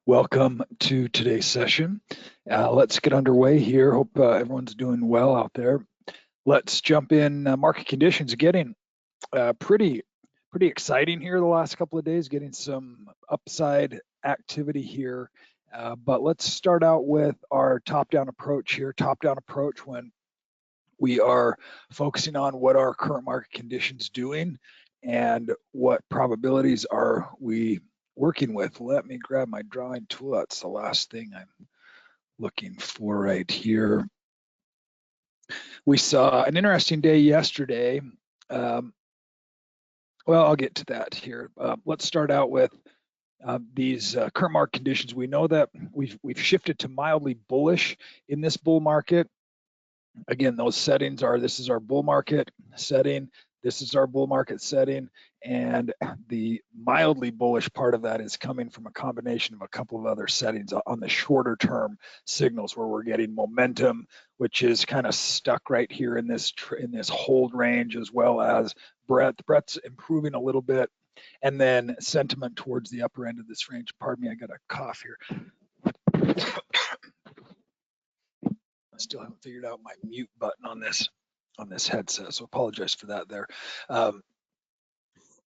Welcome to today's session. Let's get underway here. Hope everyone's doing well out there. Let's jump in. Market conditions getting pretty exciting here the last couple of days, getting some upside activity here. But let's start out with our top-down approach here. Top-down approach when we are focusing on what are current market conditions doing and what probabilities are we working with. Let me grab my drawing tool. That's the last thing I'm looking for right here. We saw an interesting day yesterday. Well, I'll get to that here. Let's start out with these current market conditions. We know that we've shifted to mildly bullish in this bull market. Again, those settings are, this is our bull market setting, this is our bull market setting, and the mildly bullish part of that is coming from a combination of a couple of other settings on the shorter term signals where we're getting momentum, which is kind of stuck right here in this hold range, as well as breadth. Breadth's improving a little bit, and then sentiment towards the upper end of this range. Pardon me, I got a cough here. I still haven't figured out my mute button on this headset, so apologize for that there.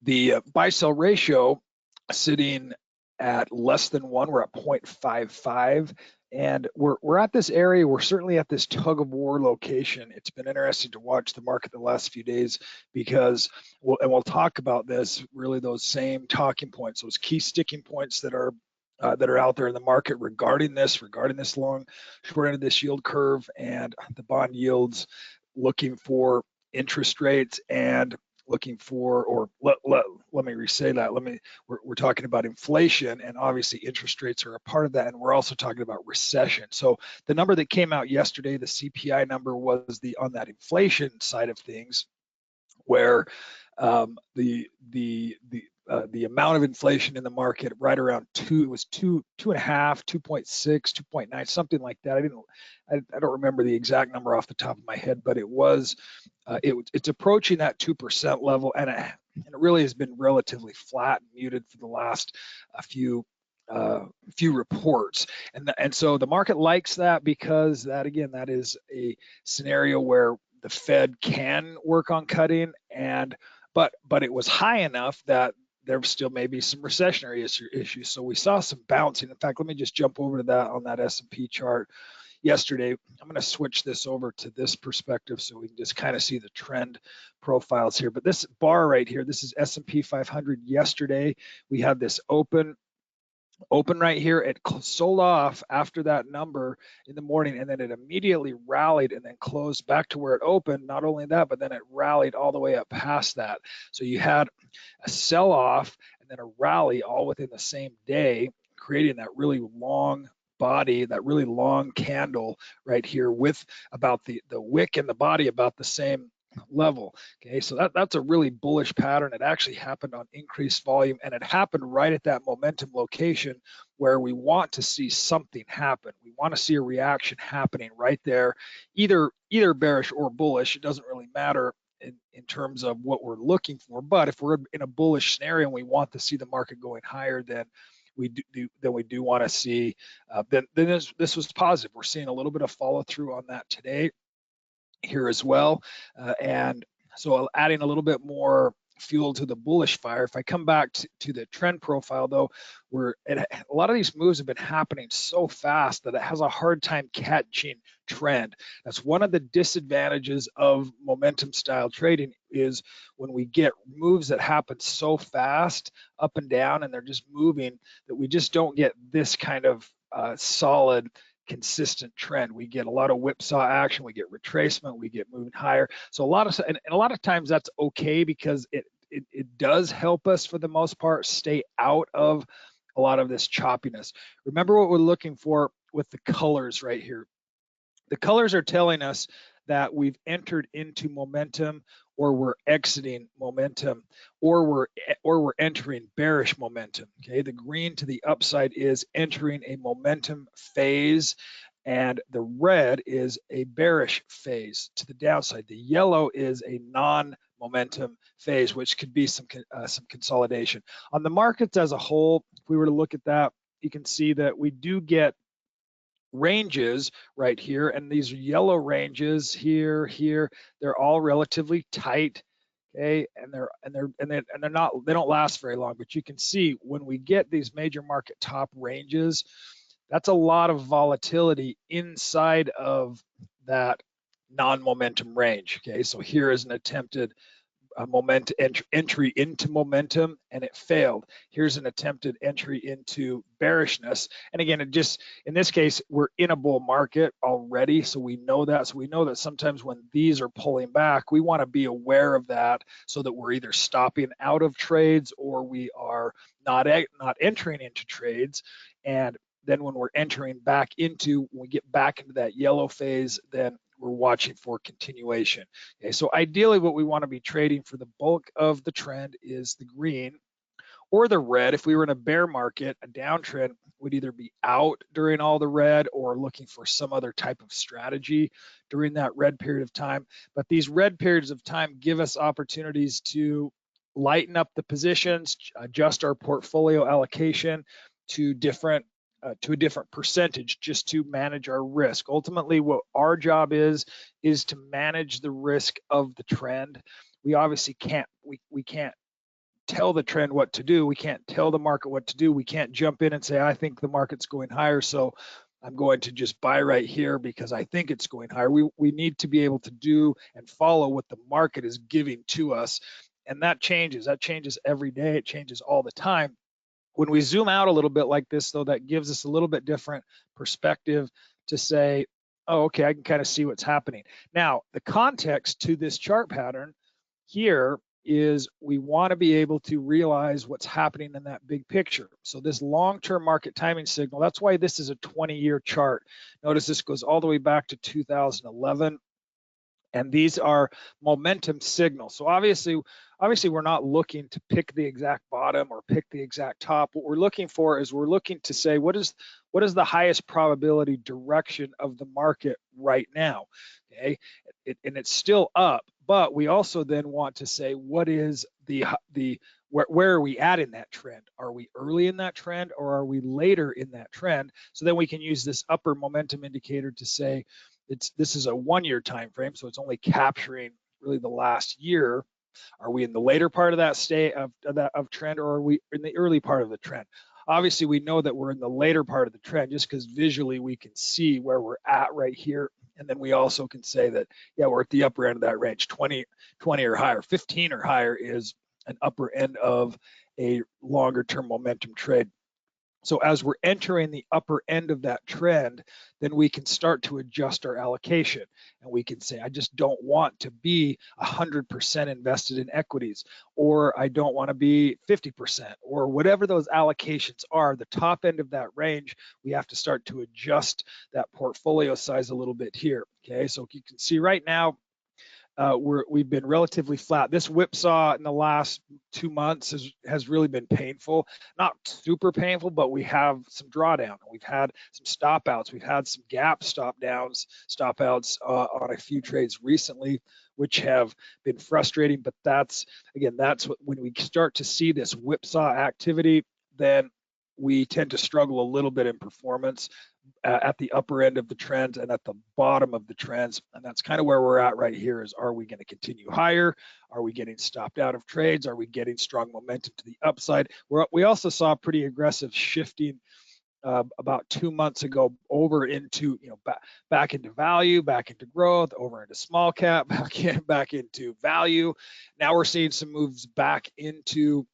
The buy-sell ratio sitting at less than 1. We're at 0.55, and we're at this area. We're certainly at this tug of war location. It's been interesting to watch the market the last few days because, we'll talk about this, really those same talking points, those key sticking points that are out there in the market regarding this long short end of this yield curve and the bond yields, looking for interest rates and looking for, or let me re-say that. We're talking about inflation, and obviously interest rates are a part of that, and we're also talking about recession. So the number that came out yesterday, the CPI number, was on that inflation side of things, where the amount of inflation in the market right around 2, it was 2.5, 2.6, 2.9, something like that. I don't remember the exact number off the top of my head, but it was it's approaching that 2% level, and it really has been relatively flat and muted for the last few reports, and so the market likes that, because that, again, that is a scenario where the Fed can work on cutting, but it was high enough that there still may be some recessionary issues. So we saw some bouncing. In fact, let me just jump over to that on that S&P chart yesterday. I'm going to switch this over to this perspective so we can just kind of see the trend profiles here. But this bar right here, this is S&P 500 yesterday. We had this open right here. It sold off after that number in the morning, and then it immediately rallied and then closed back to where it opened. Not only that, but then it rallied all the way up past that. So you had a sell-off and then a rally all within the same day, creating that really long body, that really long candle right here, with about the wick and the body about the same level. Okay, so that's a really bullish pattern. It actually happened on increased volume, and it happened right at that momentum location where we want to see something happen. We want to see a reaction happening right there, either bearish or bullish. It doesn't really matter in terms of what we're looking for. But if we're in a bullish scenario and we want to see the market going higher, then we do want to see, then this was positive. We're seeing a little bit of follow through on that today here as well, and so adding a little bit more fuel to the bullish fire. If I come back to the trend profile, though, a lot of these moves have been happening so fast that it has a hard time catching trend. That's one of the disadvantages of momentum style trading, is when we get moves that happen so fast up and down, and they're just moving, that we just don't get this kind of solid, consistent trend. We get a lot of whipsaw action, we get retracement, we get moving higher. So a lot of times that's okay, because it does help us, for the most part, stay out of a lot of this choppiness. Remember what we're looking for with the colors right here. The colors are telling us that we've entered into momentum, or we're exiting momentum, or we're entering bearish momentum. Okay, the green to the upside is entering a momentum phase, and the red is a bearish phase to the downside. The yellow is a non-momentum phase, which could be some consolidation. On the markets as a whole, if we were to look at that, you can see that we do get ranges right here, and these yellow ranges here, they're all relatively tight. Okay, and they're not, they don't last very long, but you can see when we get these major market top ranges, that's a lot of volatility inside of that non-momentum range. Okay, so here is an attempted entry into momentum, and it failed. Here's an attempted entry into bearishness, and again, it just, in this case, we're in a bull market already, so we know that. So we know that sometimes when these are pulling back, we want to be aware of that, so that we're either stopping out of trades or we are not entering into trades. And then when we're entering back into, when we get back into that yellow phase, then we're watching for continuation. Okay, so ideally what we want to be trading for the bulk of the trend is the green or the red. If we were in a bear market, a downtrend would either be out during all the red or looking for some other type of strategy during that red period of time. But these red periods of time give us opportunities to lighten up the positions, adjust our portfolio allocation to a different percentage, just to manage our risk. Ultimately, what our job is to manage the risk of the trend. We obviously can't, we can't tell the trend what to do. We can't tell the market what to do. We can't jump in and say, I think the market's going higher, so I'm going to just buy right here because I think it's going higher. We need to be able to do and follow what the market is giving to us. And that changes every day. It changes all the time. When we zoom out a little bit like this, though, that gives us a little bit different perspective to say, oh, okay, I can kind of see what's happening. Now, the context to this chart pattern here is we want to be able to realize what's happening in that big picture. So this long-term market timing signal, that's why this is a 20-year chart. Notice this goes all the way back to 2011. And these are momentum signals. So obviously we're not looking to pick the exact bottom or pick the exact top. What we're looking for is we're looking to say, what is the highest probability direction of the market right now? Okay, and it's still up, but we also then want to say, what is where are we at in that trend? Are we early in that trend or are we later in that trend? So then we can use this upper momentum indicator to say, this is a 1-year time frame, so it's only capturing really the last year. Are we in the later part of that state of trend, or are we in the early part of the trend? Obviously, we know that we're in the later part of the trend just because visually we can see where we're at right here. And then we also can say that, yeah, we're at the upper end of that range, 20 or higher. 15 or higher is an upper end of a longer term momentum trade. So as we're entering the upper end of that trend, then we can start to adjust our allocation. And we can say, I just don't want to be 100% invested in equities, or I don't want to be 50%, or whatever those allocations are. The top end of that range, we have to start to adjust that portfolio size a little bit here. Okay, so you can see right now, we've been relatively flat. This whipsaw in the last 2 months has really been painful. Not super painful, but we have some drawdown. We've had some stop outs. We've had some gap stop outs on a few trades recently, which have been frustrating. But that's when we start to see this whipsaw activity, then we tend to struggle a little bit in performance at the upper end of the trends and at the bottom of the trends. And that's kind of where we're at right here is, are we going to continue higher? Are we getting stopped out of trades? Are we getting strong momentum to the upside? We also saw pretty aggressive shifting about 2 months ago over into, back into value, back into growth, over into small cap, back into value. Now we're seeing some moves back into,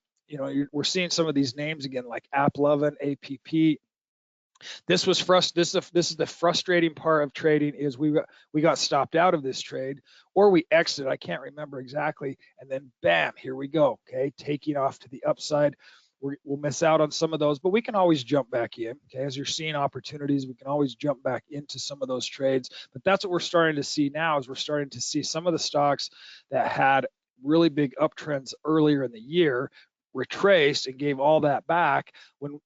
we're seeing some of these names again, like AppLovin, APP. This is the frustrating part of trading is we got stopped out of this trade, or we exited. I can't remember exactly, and then bam, here we go. Okay, taking off to the upside. We'll miss out on some of those, but we can always jump back in. Okay, as you're seeing opportunities, we can always jump back into some of those trades. But that's what we're starting to see now. Is we're starting to see some of the stocks that had really big uptrends earlier in the year retraced and gave all that back when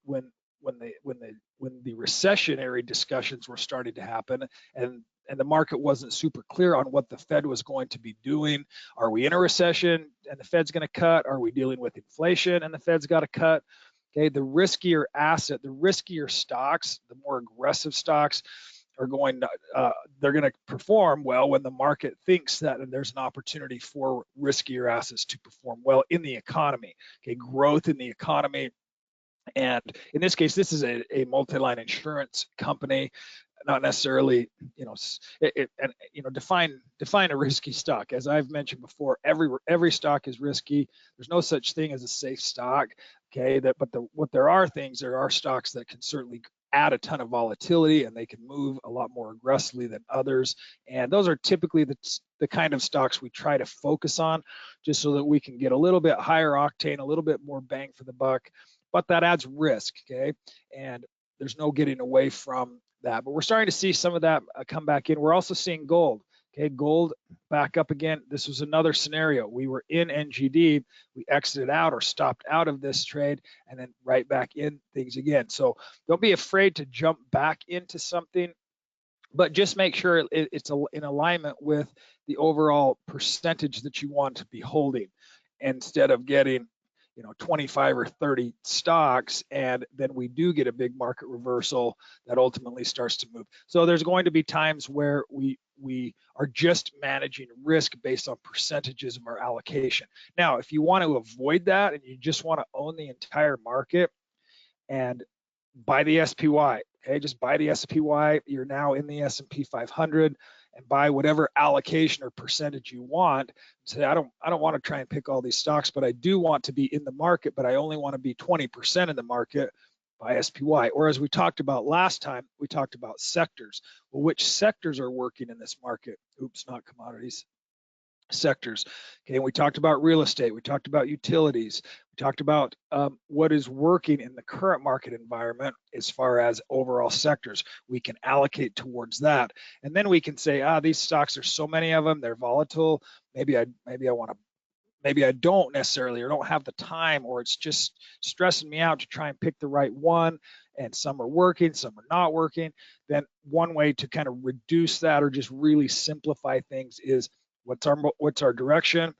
the recessionary discussions were starting to happen, and the market wasn't super clear on what the Fed was going to be doing. Are we in a recession and the Fed's going to cut? Are we dealing with inflation and the Fed's got to cut? Okay, the riskier asset, the riskier stocks, the more aggressive stocks are going to they're going to perform well when the market thinks that there's an opportunity for riskier assets to perform well in the economy. Okay, growth in the economy. And in this case, this is a multi-line insurance company, not necessarily, and define a risky stock. As I've mentioned before, every stock is risky. There's no such thing as a safe stock. Okay, what there are stocks that can certainly add a ton of volatility, and they can move a lot more aggressively than others. And those are typically the kind of stocks we try to focus on, just so that we can get a little bit higher octane, a little bit more bang for the buck. But that adds risk, okay? And there's no getting away from that. But we're starting to see some of that come back in. We're also seeing gold. Okay, gold back up again. This was another scenario. We were in NGD, we exited out or stopped out of this trade, and then right back in things again. So don't be afraid to jump back into something, but just make sure it's in alignment with the overall percentage that you want to be holding, instead of getting 25 or 30 stocks, and then we do get a big market reversal that ultimately starts to move. So there's going to be times where we are just managing risk based on percentages of our allocation. Now, if you want to avoid that and you just want to own the entire market and buy the SPY, okay, just buy the SPY. You're now in the S&P 500, and buy whatever allocation or percentage you want. Say, I don't want to try and pick all these stocks, but I do want to be in the market, but I only want to be 20% in the market. Buy SPY. Or as we talked about last time, we talked about sectors. Well, which sectors are working in this market? Oops, not commodities. Sectors. Okay, and we talked about real estate, we talked about utilities, we talked about what is working in the current market environment as far as overall sectors. We can allocate towards that, and then we can say, these stocks, there's so many of them, they're volatile. Maybe I want to. Maybe I don't necessarily, or don't have the time, or it's just stressing me out to try and pick the right one, and some are working, some are not working. Then one way to kind of reduce that or just really simplify things is, what's our direction?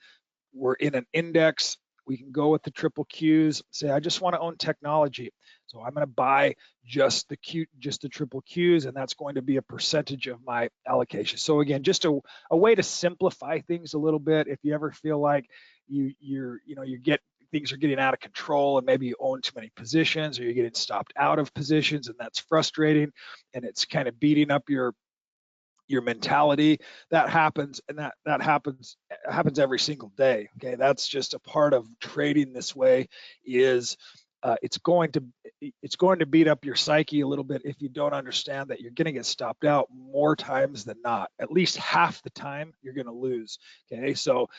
We're in an index. We can go with the triple Qs. Say, I just want to own technology, so I'm going to buy just the triple Qs, and that's going to be a percentage of my allocation. So again, just a way to simplify things a little bit. If you ever feel like things are getting out of control, and maybe you own too many positions, or you're getting stopped out of positions, and that's frustrating, and it's kind of beating up your mentality. That happens, and that happens every single day. Okay, that's just a part of trading this way. Is it's going to beat up your psyche a little bit if you don't understand that you're going to get stopped out more times than not. At least half the time you're going to lose. Okay, so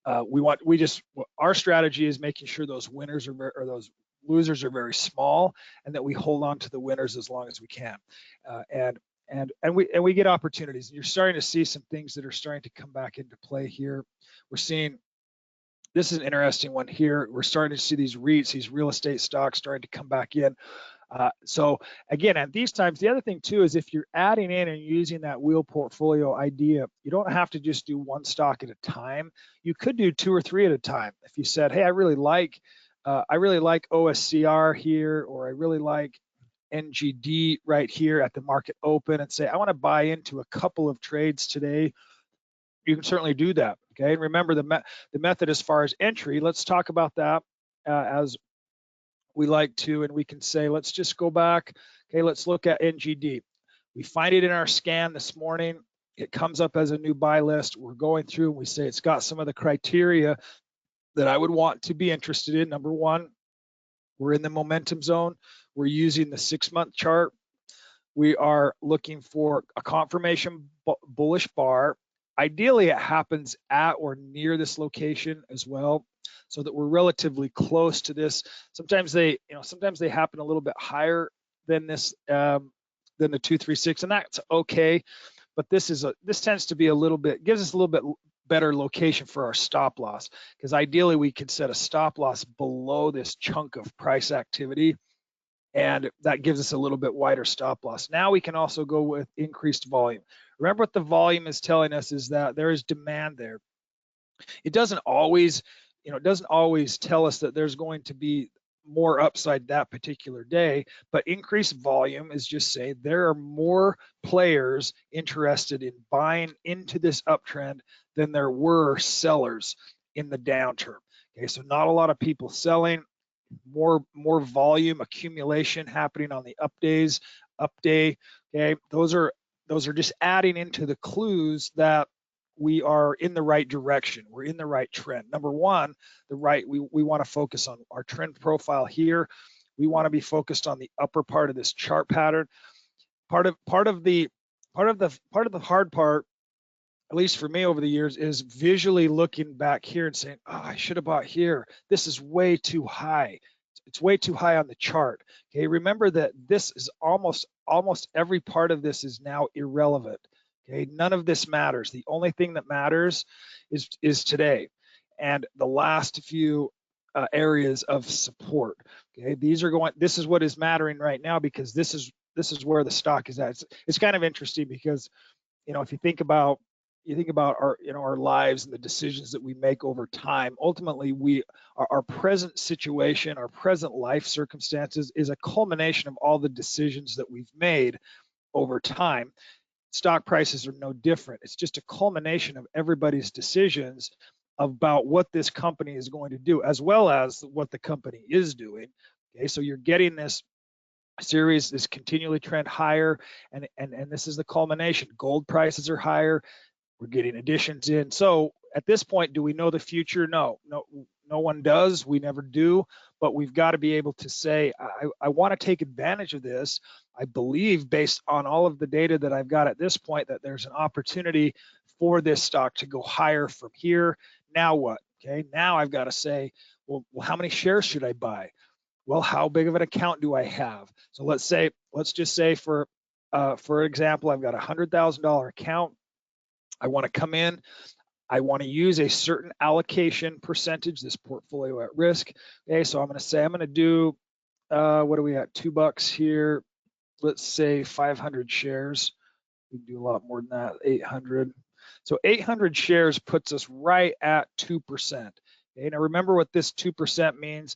our strategy is making sure those winners or those losers are very small, and that we hold on to the winners as long as we can. And we get opportunities, and you're starting to see some things that are starting to come back into play here. We're seeing, this is an interesting one here. We're starting to see these REITs, these real estate stocks, starting to come back in. So again, at these times, the other thing too is, if you're adding in and using that wheel portfolio idea, you don't have to just do one stock at a time. You could do 2 or 3 at a time. If you said, hey, I really like OSCR here, or I really like NGD right here at the market open, and say, I want to buy into a couple of trades today, you can certainly do that. Okay, and remember the method as far as entry. Let's talk about that as we like to, and we can say, let's just go back. Okay, let's look at NGD. We find it in our scan this morning. It comes up as a new buy list. We're going through, and we say it's got some of the criteria that I would want to be interested in. Number one, we're in the momentum zone. We're using the 6-month chart. We are looking for a confirmation bullish bar. Ideally, it happens at or near this location as well, so that we're relatively close to this. Sometimes they happen a little bit higher than this, than the 236, and that's okay. But this tends to be gives us a little bit better location for our stop loss, because ideally we could set a stop loss below this chunk of price activity, and that gives us a little bit wider stop loss. Now we can also go with increased volume. Remember, what the volume is telling us is that there is demand there. It doesn't always tell us that there's going to be more upside that particular day, but increased volume is just saying there are more players interested in buying into this uptrend than there were sellers in the downturn. Okay, so not a lot of people selling, more volume accumulation happening on the up day. Okay, those are just adding into the clues that we are in the right direction. We're in the right trend. Number one, we want to focus on our trend profile here. We want to be focused on the upper part of this chart pattern. Part of the hard part, at least for me over the years, is visually looking back here and saying, oh, I should have bought here. This is way too high. It's way too high on the chart. Okay, remember that this is almost every part of this is now irrelevant. Okay, none of this matters. The only thing that matters is today and the last few areas of support. Okay, this is what is mattering right now, because this is where the stock is at. It's kind of interesting because, if you think about our lives and the decisions that we make over time, ultimately our present situation, our present life circumstances is a culmination of all the decisions that we've made over time. Stock prices are no different. It's just a culmination of everybody's decisions about what this company is going to do, as well as what the company is doing. Okay, so you're getting this series is continually trend higher, and this is the culmination. Gold prices are higher. We're getting additions in. So at this point, do we know the future? No one does. We never do. But we've got to be able to say, I want to take advantage of this. I believe, based on all of the data that I've got at this point, that there's an opportunity for this stock to go higher from here. Now what? Okay, now I've got to say, well, how many shares should I buy? Well, how big of an account do I have? So let's just say for example, I've got a $100,000 account. I want to come in. I want to use a certain allocation percentage, this portfolio at risk. Okay, so I'm going to say I'm going to do, what do we at? $2 here. Let's say 500 shares. We can do a lot more than that, 800. So 800 shares puts us right at 2%. Okay, now remember what this 2% means.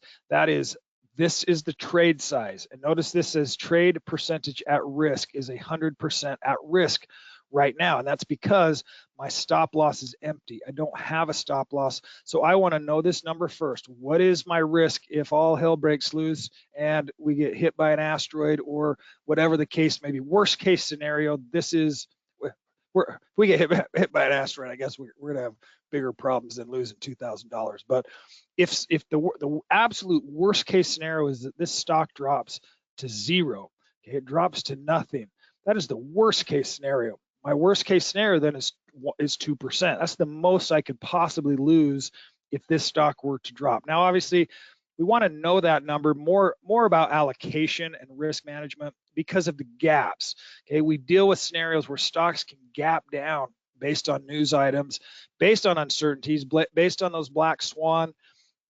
This is the trade size. And notice this says trade percentage at risk is 100% at risk right now. And that's because my stop loss is empty. I don't have a stop loss. So I want to know this number first. What is my risk if all hell breaks loose and we get hit by an asteroid or whatever the case may be? Worst case scenario, if we get hit by an asteroid, I guess we're going to have bigger problems than losing $2,000. But if the absolute worst case scenario is that this stock drops to zero, okay, it drops to nothing. That is the worst case scenario. My worst case scenario then is 2%. That's the most I could possibly lose if this stock were to drop. Now, obviously, we want to know that number, more about allocation and risk management because of the gaps. Okay, we deal with scenarios where stocks can gap down based on news items, based on uncertainties, based on those black swan.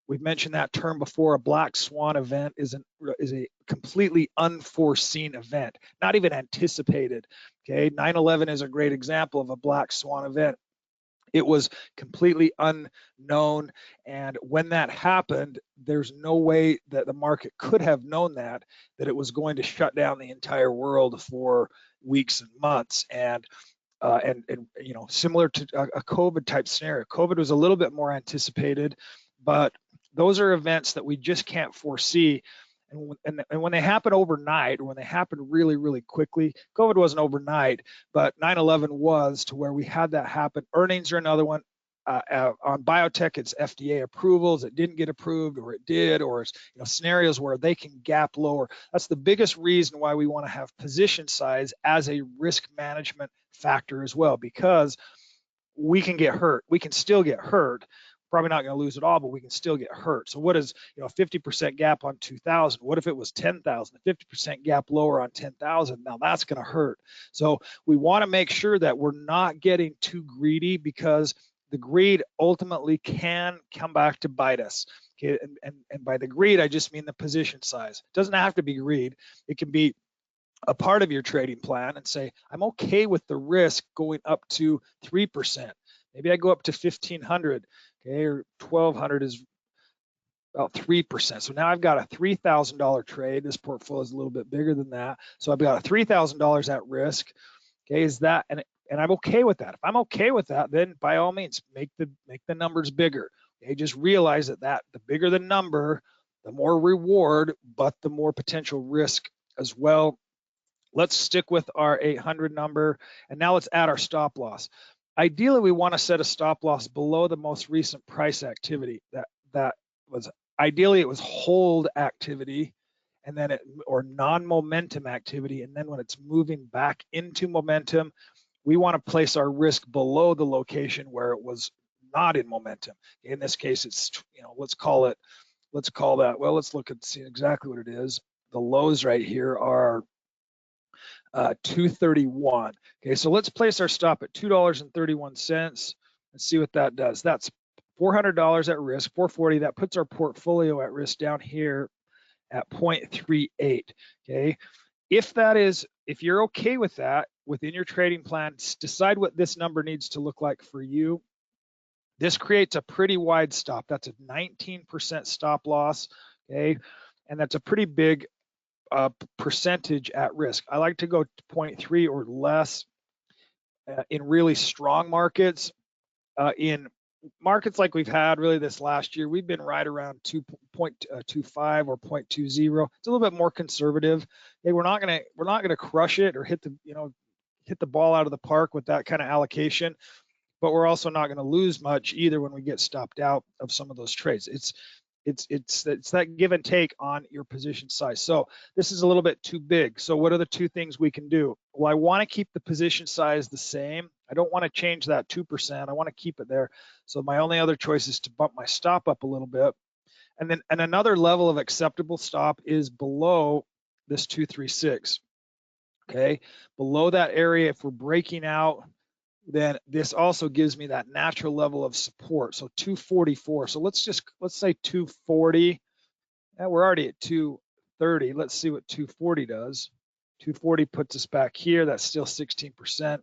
We've mentioned that term before. A black swan event is a completely unforeseen event, not even anticipated. Okay, 9/11 is a great example of a black swan event. It was completely unknown, and when that happened, there's no way that the market could have known that it was going to shut down the entire world for weeks and months. And similar to a COVID type scenario. COVID was a little bit more anticipated, but those are events that we just can't foresee. And when they happen overnight, or when they happen really, really quickly, COVID wasn't overnight, but 9/11 was, to where we had that happen. Earnings are another one. On biotech, it's FDA approvals. It didn't get approved, or it did, or it's scenarios where they can gap lower. That's the biggest reason why we want to have position size as a risk management factor as well, because we can get hurt. We can still get hurt. Probably not going to lose it all, but we can still get hurt. So what is 50% gap on 2,000? What if it was 10,000? 50% gap lower on 10,000. Now that's going to hurt. So we want to make sure that we're not getting too greedy, because the greed ultimately can come back to bite us. Okay, and by the greed, I just mean the position size. It doesn't have to be greed. It can be a part of your trading plan and say, I'm okay with the risk going up to 3%. Maybe I go up to 1,500, okay, or 1,200 is about 3%. So now I've got a $3,000 trade. This portfolio is a little bit bigger than that. So I've got a $3,000 at risk. Okay, is that, and I'm okay with that. If I'm okay with that, then by all means, make the numbers bigger. Okay, just realize that the bigger the number, the more reward, but the more potential risk as well. Let's stick with our 800 number, and now let's add our stop loss. Ideally, we want to set a stop loss below the most recent price activity. That was ideally it was hold activity, and then or non-momentum activity, and then when it's moving back into momentum, we want to place our risk below the location where it was not in momentum. In this case, it's, let's call that. Well, let's look and see exactly what it is. The lows right here are 231. Okay, so let's place our stop at $2.31 and see what that does. That's $400 at risk, 440. That puts our portfolio at risk down here at 0.38. Okay, if you're okay with that within your trading plan, decide what this number needs to look like for you. This creates a pretty wide stop. That's a 19% stop loss. Okay, and that's a pretty big percentage at risk. I like to go 0.3 or less in really strong markets. In markets like we've had really this last year, we've been right around 2.25 or 0.20. It's a little bit more conservative. Hey, we're not gonna crush it or hit the ball out of the park with that kind of allocation, but we're also not going to lose much either when we get stopped out of some of those trades. It's that give and take on your position size. So this is a little bit too big. So what are the two things we can do? Well, I want to keep the position size the same. I don't want to change that 2%. I want to keep it there. So my only other choice is to bump my stop up a little bit. And another level of acceptable stop is below this 236. Okay, below that area, if we're breaking out, then this also gives me that natural level of support. So 244. So let's say 240. And we're already at 230. Let's see what 240 does. 240 puts us back here. That's still 16%.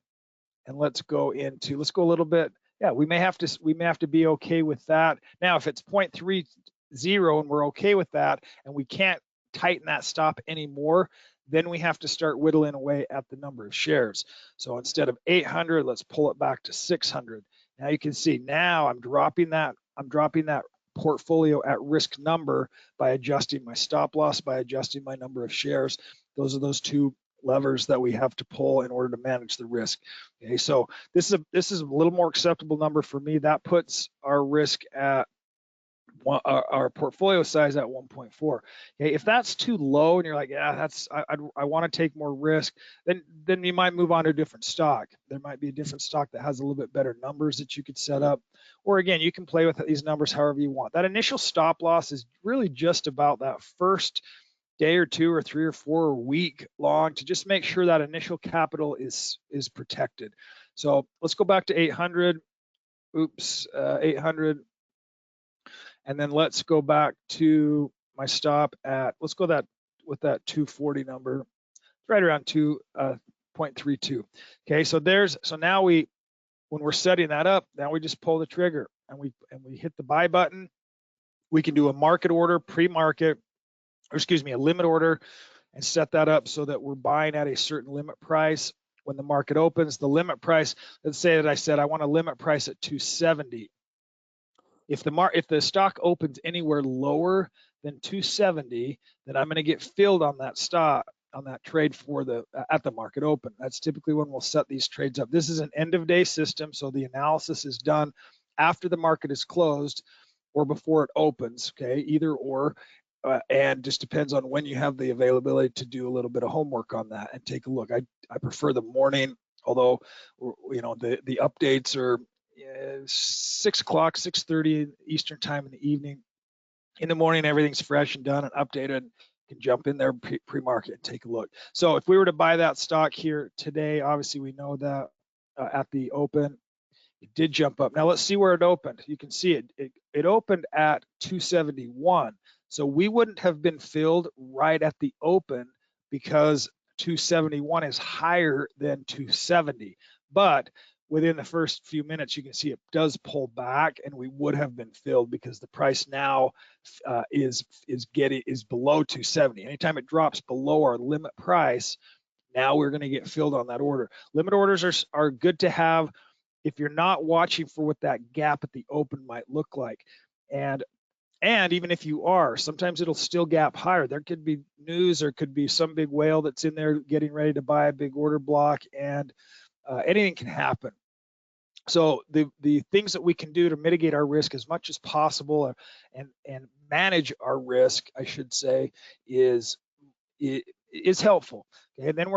And let's go a little bit. Yeah, we may have to be okay with that. Now, if it's 0.30 and we're okay with that, and we can't tighten that stop anymore, then we have to start whittling away at the number of shares. So instead of 800, let's pull it back to 600. Now you can see now I'm dropping that portfolio at risk number by adjusting my stop loss, by adjusting my number of shares. Those are those two levers that we have to pull in order to manage the risk. Okay, so this is a little more acceptable number for me. That puts our risk at our portfolio size at 1.4. Okay, if that's too low and you're like, yeah, I want to take more risk, then you might move on to a different stock. There might be a different stock that has a little bit better numbers that you could set up. Or again, you can play with these numbers however you want. That initial stop loss is really just about that first day or two or 3 or 4 week long to just make sure that initial capital is protected. So let's go back to 800. 800. And then let's go back to my stop at, let's go with that 240 number, right around 2.32. Okay, so now when we're setting that up, now we just pull the trigger and we hit the buy button. We can do a market order, pre-market, or excuse me, a limit order, and set that up so that we're buying at a certain limit price. When the market opens, the limit price, let's say that I said I want a limit price at 270. If the stock opens anywhere lower than 270, then I'm going to get filled on that stock, on that trade at the market open. That's typically when we'll set these trades up. This is an end of day system, so the analysis is done after the market is closed or before it opens. Okay, either or, and just depends on when you have the availability to do a little bit of homework on that and take a look. I prefer the morning, although the updates are 6 o'clock, 6:30 Eastern time in the evening. In the morning, everything's fresh and done and updated. You can jump in there pre-market and take a look. So if we were to buy that stock here today, obviously we know that at the open, it did jump up. Now let's see where it opened. You can see it opened at 271. So we wouldn't have been filled right at the open because 271 is higher than 270. But within the first few minutes, you can see it does pull back, and we would have been filled because the price now is below 270. Anytime it drops below our limit price, now we're going to get filled on that order. Limit orders are good to have if you're not watching for what that gap at the open might look like. And even if you are, sometimes it'll still gap higher. There could be news, or could be some big whale that's in there getting ready to buy a big order block, and anything can happen. So the things that we can do to mitigate our risk as much as possible, and manage our risk, I should say, is helpful. Okay, and then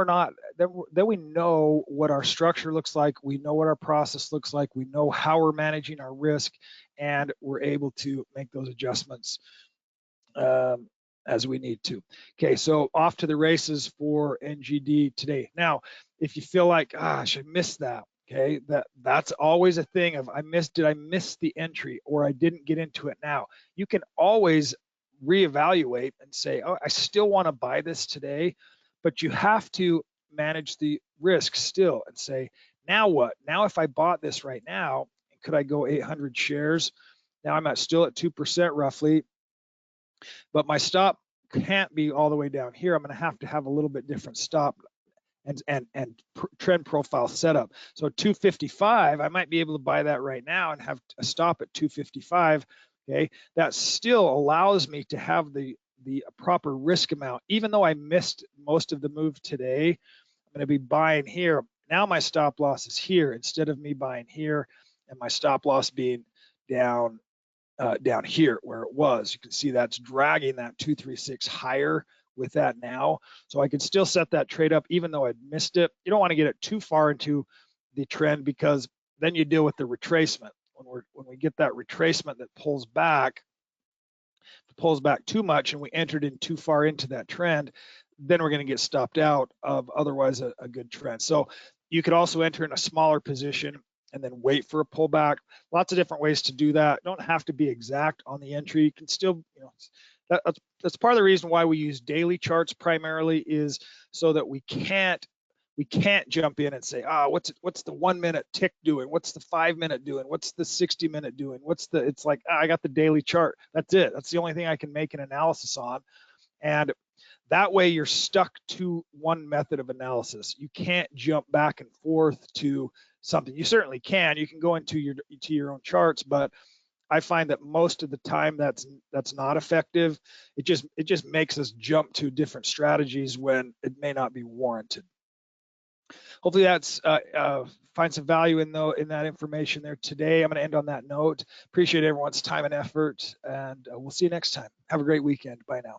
then we know what our structure looks like, we know what our process looks like, we know how we're managing our risk, and we're able to make those adjustments as we need to. Okay, so off to the races for NGD today. Now, if you feel like, gosh, I missed that, okay, that's always a thing of did I miss the entry, or I didn't get into it now. You can always reevaluate and say, oh, I still want to buy this today, but you have to manage the risk still and say, now what? Now if I bought this right now, could I go 800 shares? Now I'm still at 2% roughly, but my stop can't be all the way down here. I'm going to have a little bit different stop and trend profile setup. So 255, I might be able to buy that right now and have a stop at 255. Okay, that still allows me to have the proper risk amount. Even though I missed most of the move today, I'm going to be buying here. Now my stop loss is here instead of me buying here, and my stop loss being down here where it was. You can see that's dragging that 236 higher with that now. So I could still set that trade up even though I'd missed it. You don't want to get it too far into the trend, because then you deal with the retracement. When we get that retracement that pulls back too much and we entered in too far into that trend, then we're going to get stopped out of otherwise a good trend. So you could also enter in a smaller position and then wait for a pullback. Lots of different ways to do that. Don't have to be exact on the entry. You can still, that's part of the reason why we use daily charts primarily, is so that we can't jump in and say, what's the 1 minute tick doing? What's the 5 minute doing? What's the 60 minute doing? It's like, I got the daily chart. That's it. That's the only thing I can make an analysis on. And that way you're stuck to one method of analysis. You can't jump back and forth to something. You certainly can. You can go into your own charts, but I find that most of the time that's not effective. It just makes us jump to different strategies when it may not be warranted. Hopefully that's find some value in that information there today. I'm going to end on that note. Appreciate everyone's time and effort, and we'll see you next time. Have a great weekend. Bye now.